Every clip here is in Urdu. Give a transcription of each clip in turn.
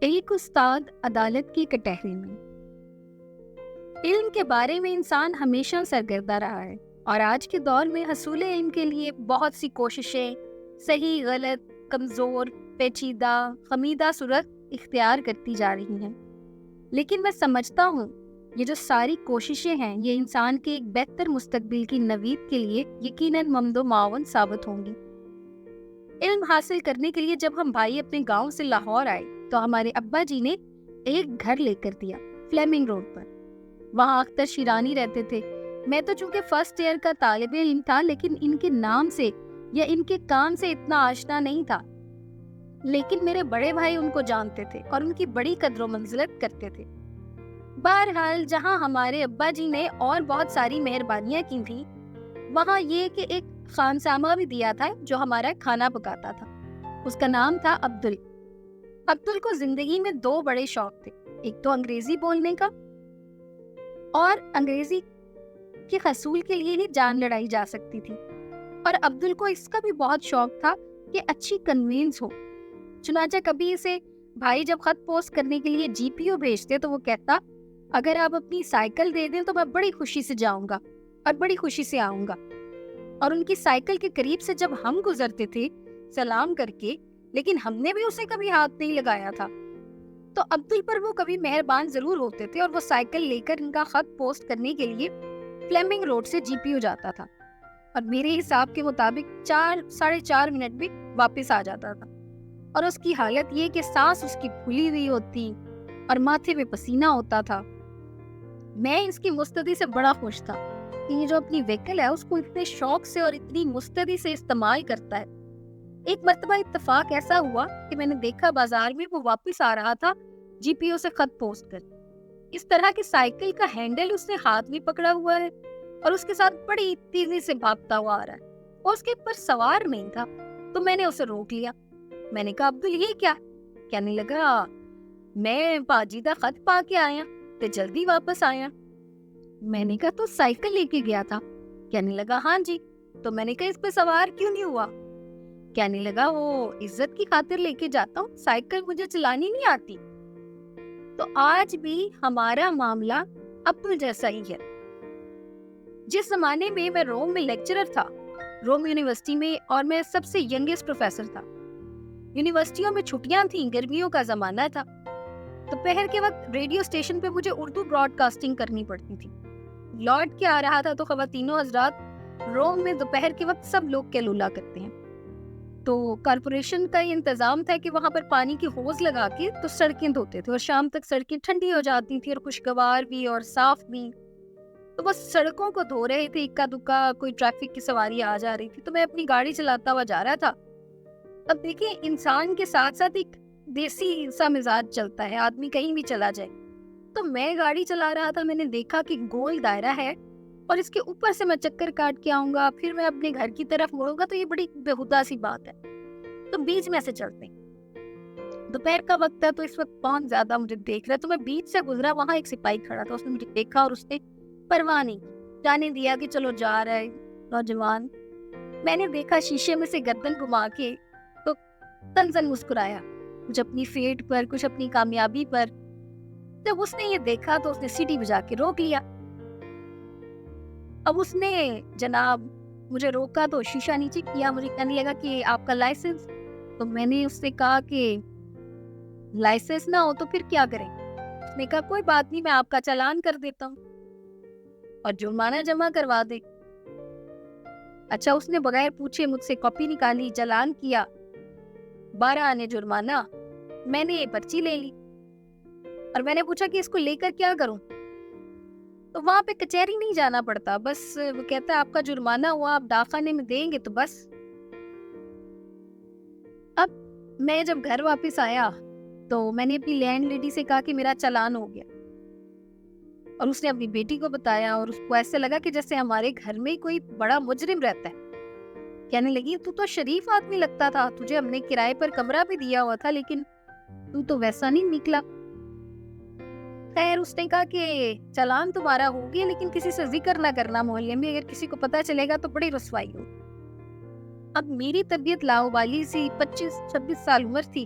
ایک استاد عدالت کی کٹہری میں۔ علم کے بارے میں انسان ہمیشہ سرگردہ رہا ہے اور آج کے دور میں حصول علم کے لیے بہت سی کوششیں صحیح، غلط، کمزور، پیچیدہ، خمیدہ صورت اختیار کرتی جا رہی ہیں، لیکن میں سمجھتا ہوں یہ جو ساری کوششیں ہیں یہ انسان کے ایک بہتر مستقبل کی نوید کے لیے یقیناً ممد و معاون ثابت ہوں گی۔ علم حاصل کرنے کے لیے جب ہم بھائی اپنے گاؤں سے لاہور آئے تو ہمارے ابا جی نے ایک گھر لے کر دیا فلیمنگ روڈ پر۔ وہاں اختر شیرانی رہتے تھے۔ میں تو چونکہ فرسٹ ایئر کا طالب علم تھا لیکن ان کے نام سے یا ان کے کام سے اتنا آشنا نہیں تھا، لیکن میرے بڑے بھائی ان کو جانتے تھے اور ان کی بڑی قدر و منزلت کرتے تھے۔ بہرحال جہاں ہمارے ابا جی نے اور بہت ساری مہربانیاں کی تھیں، وہاں یہ کہ ایک خانسامہ بھی دیا تھا جو ہمارا کھانا پکاتا تھا۔ اس کا نام تھا عبدل۔ عبدل کو زندگی میں دو بڑے شوق تھے، ایک تو انگریزی بولنے کا اور انگریزی کے حصول کے لیے ہی جان لڑائی جا سکتی تھی، اور عبدل کو اس کا بھی بہت شوق تھا کہ اچھی کنوینس ہو۔ چنانچہ کبھی اسے بھائی جب خط پوسٹ کرنے کے لیے جی پی او بھیجتے تو وہ کہتا اگر آپ اپنی سائیکل دے دیں تو میں بڑی خوشی سے جاؤں گا اور بڑی خوشی سے آؤں گا۔ اور ان کی سائیکل کے قریب سے جب ہم گزرتے تھے سلام کر کے، لیکن ہم نے بھی اسے کبھی ہاتھ نہیں لگایا تھا، تو عبدل پر وہ کبھی مہربان ضرور ہوتے تھے اور وہ سائیکل لے کر ان کا خط پوسٹ کرنے کے لیے فلیمنگ روڈ سے جی پی او جاتا تھا اور میرے حساب کے مطابق 4-4.5 منٹ میں واپس آ جاتا تھا، اور اس کی حالت یہ کہ سانس اس کی پھولی ہوئی ہوتی اور ماتھے پہ پسینہ ہوتا تھا۔ میں اس کی مستدی سے بڑا خوش تھا کہ یہ جو اپنی وہیکل ہے اس کو اتنے شوق سے اور اتنی مستدی سے استعمال کرتا ہے۔ ایک مرتبہ اتفاق ایسا ہوا کہ میں نے دیکھا بازار میں وہ واپس آ رہا تھا جی پی او سے خط پوسٹ کر، اس طرح کہ سائیکل کا ہینڈل اس نے ہاتھ میں پکڑا ہوا ہے اور اس کے ساتھ بڑی تیزی سے بھاگتا ہوا آ رہا ہے، اور اس کے اوپر سوار نہیں تھا۔ تو میں نے اسے روک لیا۔ میں نے کہا عبدل یہ کیا؟ کہنے لگا میں باجی دا خط پا کے آیا تے جلدی واپس آیا۔ میں نے کہا تو سائیکل لے کے گیا تھا؟ کہنے لگا ہاں جی۔ تو میں نے کہا اس پہ سوار کیوں نہیں ہوا؟ کہنے لگا وہ عزت کی خاطر لے کے جاتا ہوں، سائیکل مجھے چلانی نہیں آتی۔ تو آج بھی ہمارا معاملہ عبدل جیسا ہی ہے۔ جس زمانے میں میں روم میں لیکچرر تھا، روم یونیورسٹی میں، اور میں سب سے ینگسٹ پروفیسر تھا، یونیورسٹیوں میں چھٹیاں تھیں، گرمیوں کا زمانہ تھا، دوپہر کے وقت ریڈیو اسٹیشن پہ مجھے اردو براڈ کاسٹنگ کرنی پڑتی تھی۔ لوٹ کے آ رہا تھا تو خواتینوں حضرات، روم میں دوپہر کے وقت سب لوگ کیلولا کرتے ہیں، تو کارپوریشن کا یہ انتظام تھا کہ وہاں پر پانی کی ہوز لگا کے تو سڑکیں دھوتے تھے، اور شام تک سڑکیں ٹھنڈی ہو جاتی تھی اور خوشگوار بھی اور صاف بھی۔ تو بس سڑکوں کو دھو رہے تھے، اکا دکا کوئی ٹریفک کی سواری آ جا رہی تھی، تو میں اپنی گاڑی چلاتا ہوا جا رہا تھا۔ اب دیکھیں انسان کے ساتھ ساتھ ایک دیسی سا مزاج چلتا ہے، آدمی کہیں بھی چلا جائے۔ تو میں گاڑی چلا رہا تھا، میں نے دیکھا کہ گول دائرہ ہے اور اس کے اوپر سے میں چکر کاٹ کے آؤں گا، پھر میں اپنے گھر کی طرف مڑوں گا، تو یہ بڑی بےہودہ سی بات ہے، تو بیچ میں سے چلتے ہیں۔ دوپہر کا وقت ہے تو اس وقت کون زیادہ مجھے دیکھ رہا ہے، تو میں بیچ سے گزرا، وہاں ایک سپاہی کھڑا تھا، اس نے مجھے دیکھا اور اس نے پرواہ نہیں کی، جانے دیا کہ چلو جا رہا ہے نوجوان۔ میں نے دیکھا شیشے میں سے گردن گھما کے تو تنزن مسکرایا، کچھ اپنی فیٹ پر، کچھ اپنی کامیابی پر۔ جب اس نے یہ دیکھا تو اس نے سیٹی بجا کے روک لیا۔ اب اس نے جناب مجھے روکا تو شیشہ نیچے کیا، مجھے کہنے لگا کہ آپ کا لائسنس؟ تو میں نے اس سے کہا کہ لائسنس نہ ہو تو پھر کیا کریں؟ اس نے کہا کوئی بات نہیں، میں آپ کا چالان کر دیتا ہوں اور جرمانہ جمع کروا دے۔ اچھا، اس نے بغیر پوچھے مجھ سے کاپی نکالی، چالان کیا، 12 آنے جرمانہ۔ میں نے یہ پرچی لے لی اور میں نے پوچھا کہ اس کو لے کر کیا کروں؟ تو وہاں پہ کچہری نہیں جانا پڑتا، بس وہ کہتا ہے آپ کا جرمانہ ہوا، آپ ڈاکخانے میں دیں گے تو بس۔ اب میں جب گھر واپس آیا تو میں نے اپنی لینڈ لیڈی سے کہا کہ میرا چالان ہو گیا، اور اس نے اپنی بیٹی کو بتایا، اور اس کو ایسے لگا کہ جیسے ہمارے گھر میں کوئی بڑا مجرم رہتا ہے۔ کہنے لگی تو شریف آدمی لگتا تھا، تجھے ہم نے کرائے پر کمرہ بھی دیا ہوا تھا، لیکن تو ویسا نہیں نکلا۔ خیر، اس نے کہا کہ چالان تمہارا ہو گیا، لیکن کسی سے ذکر نہ کرنا، محلے میں اگر کسی کو پتا چلے گا تو بڑی رسوائی ہو۔ اب میری طبیعت لاؤبالی سی، 25-26 سال عمر تھی،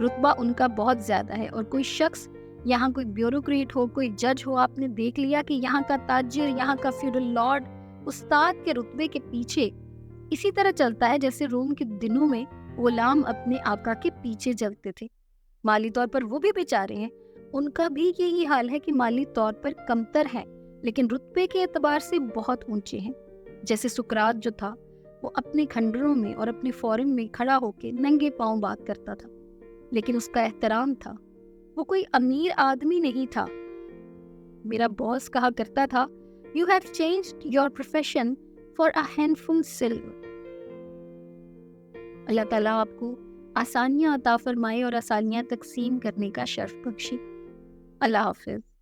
رتبہ ان کا بہت زیادہ ہے، اور کوئی شخص یہاں کوئی بیوروکریٹ ہو، کوئی جج ہو، آپ نے دیکھ لیا کہ یہاں کا تاجر، یہاں کا فیوڈل لارڈ استاد کے رتبے کے پیچھے اسی طرح چلتا ہے جیسے روم کے دنوں میں غلام اپنے آقا کے پیچھے چلتے تھے۔ مالی طور پر وہ بھی بیچارے ہیں، ان کا بھی یہی حال ہے کہ مالی طور پر کمتر ہے لیکن رتبے کے اعتبار سے بہت اونچے ہیں۔ جیسے سقراط جو تھا، وہ اپنے کھنڈروں میں اور اپنے فورم میں کھڑا ہو کے ننگے پاؤں بات کرتا تھا، لیکن اس کا احترام تھا، وہ کوئی امیر آدمی نہیں تھا۔ میرا باس کہا کرتا تھا، "You have changed your profession for a handful silver." اللہ تعالیٰ آپ کو آسانیاں عطا فرمائے اور آسانیاں تقسیم کرنے کا شرف بخشے۔ اللہ حافظ۔